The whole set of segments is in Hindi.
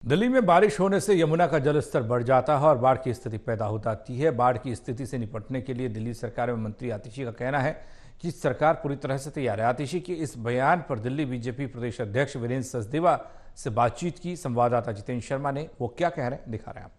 दिल्ली में बारिश होने से यमुना का जलस्तर बढ़ जाता है और बाढ़ की स्थिति पैदा हो जाती है। बाढ़ की स्थिति से निपटने के लिए दिल्ली सरकार में मंत्री आतिशी का कहना है कि सरकार पूरी तरह से तैयार है। आतिशी के इस बयान पर दिल्ली बीजेपी प्रदेश अध्यक्ष वीरेंद्र सचदेवा से बातचीत की संवाददाता जितेंद्र शर्मा ने। वो क्या कह रहे हैं दिखा रहे हैं आप।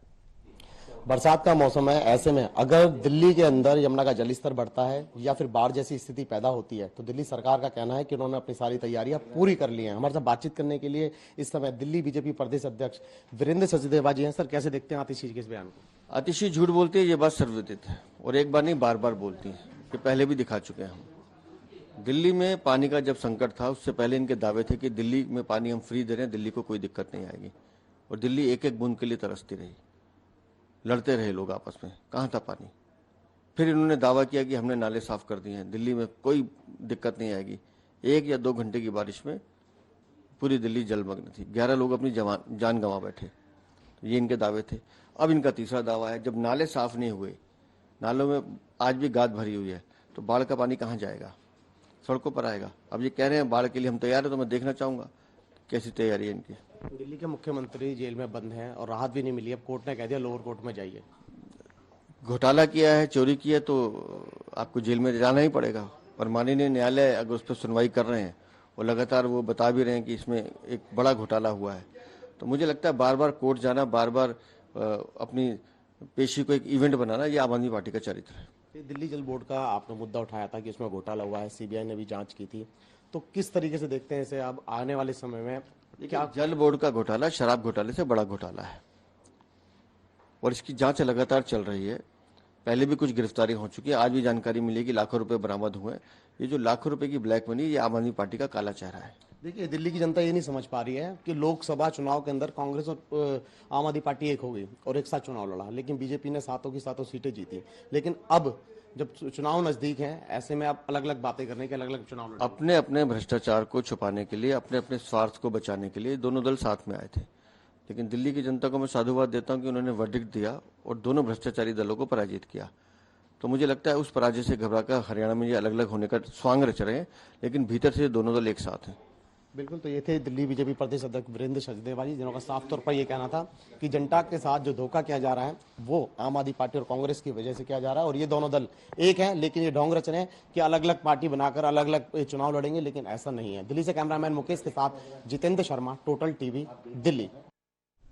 बरसात का मौसम है, ऐसे में अगर दिल्ली के अंदर यमुना का जलस्तर बढ़ता है या फिर बाढ़ जैसी स्थिति पैदा होती है तो दिल्ली सरकार का कहना है कि उन्होंने अपनी सारी तैयारियां पूरी कर ली हैं। हमारे साथ बातचीत करने के लिए इस समय दिल्ली बीजेपी प्रदेश अध्यक्ष वीरेंद्र सचदेवा जी हैं। सर, कैसे देखते हैं आतिशी के इस बयान को? आतिशी झूठ बोलती है, ये बात सर्वविदित है और एक बार नहीं बार बार बोलती है। ये पहले भी दिखा चुके हैं हम। दिल्ली में पानी का जब संकट था उससे पहले इनके दावे थे कि दिल्ली में पानी हम फ्री दे रहे हैं, दिल्ली को कोई दिक्कत नहीं आएगी। और दिल्ली एक एक बूंद के लिए तरसती रही, लड़ते रहे लोग आपस में, कहाँ था पानी। फिर इन्होंने दावा किया कि हमने नाले साफ कर दिए हैं, दिल्ली में कोई दिक्कत नहीं आएगी। 1 या 2 घंटे की बारिश में पूरी दिल्ली जलमग्न थी, 11 लोग अपनी जान गंवा बैठे। तो ये इनके दावे थे। अब इनका तीसरा दावा है, जब नाले साफ नहीं हुए, नालों में आज भी गाद भरी हुई है, तो बाढ़ का पानी कहाँ जाएगा? सड़कों पर आएगा। अब ये कह रहे हैं बाढ़ के लिए हम तैयार हैं, तो मैं देखना चाहूँगा कैसी तैयारी है इनकी। दिल्ली के मुख्यमंत्री जेल में बंद हैं और राहत भी नहीं मिली। अब कोर्ट ने कह दिया लोअर कोर्ट में जाइए। घोटाला किया है, चोरी की है, तो आपको जेल में जाना ही पड़ेगा। और माननीय न्यायालय अगर उस पर सुनवाई कर रहे हैं और लगातार वो बता भी रहे हैं कि इसमें एक बड़ा घोटाला हुआ है, तो मुझे लगता है बार बार कोर्ट जाना, बार बार अपनी पेशी को एक इवेंट बनाना, ये आम आदमी पार्टी का चरित्र है। दिल्ली जल बोर्ड का आपने मुद्दा उठाया था कि उसमें घोटाला हुआ है, सीबीआई ने भी जांच की थी, तो किस तरीके से देखते हैं इसे अब आने वाले समय में? क्या जल बोर्ड का घोटाला शराब घोटाले से बड़ा घोटाला है और इसकी जांच लगातार चल रही है। पहले भी कुछ गिरफ्तारी हो चुकी है, आज भी जानकारी मिली कि लाखों रुपए बरामद हुए। ये जो लाखों रुपए की ब्लैक मनी, ये आम आदमी पार्टी का काला चेहरा है। देखिए, दिल्ली की जनता ये नहीं समझ पा रही है कि लोकसभा चुनाव के अंदर कांग्रेस और आम आदमी पार्टी एक हो गई और एक साथ चुनाव लड़ा, लेकिन बीजेपी ने 7 की 7 सीटें जीती। लेकिन अब जब चुनाव नजदीक है, ऐसे में आप अलग अलग बातें करने के अलग अलग चुनाव लड़ेंगे। अपने अपने भ्रष्टाचार को छुपाने के लिए, अपने अपने स्वार्थ को बचाने के लिए दोनों दल साथ में आए थे। लेकिन दिल्ली की जनता को मैं साधुवाद देता हूं कि उन्होंने वर्डिक्ट दिया और दोनों भ्रष्टाचारी दलों को पराजित किया। तो मुझे लगता है उस पराजय से घबराकर हरियाणा में ये अलग अलग होने का स्वांग रच रहे हैं, लेकिन भीतर से दोनों दल एक साथ हैं। बिल्कुल, तो ये थे दिल्ली बीजेपी प्रदेश अध्यक्ष वीरेंद्र सचदेवा जी, जिन्होंने साफ तौर पर यह कहना था कि जनता के साथ जो धोखा किया जा रहा है वो आम आदमी पार्टी और कांग्रेस की वजह से किया जा रहा है और ये दोनों दल एक है, लेकिन ये ढोंग रच रहे हैं कि अलग अलग पार्टी बनाकर अलग अलग चुनाव लड़ेंगे, लेकिन ऐसा नहीं है। दिल्ली से कैमरामैन मुकेश के साथ जितेंद्र शर्मा, टोटल टीवी, दिल्ली।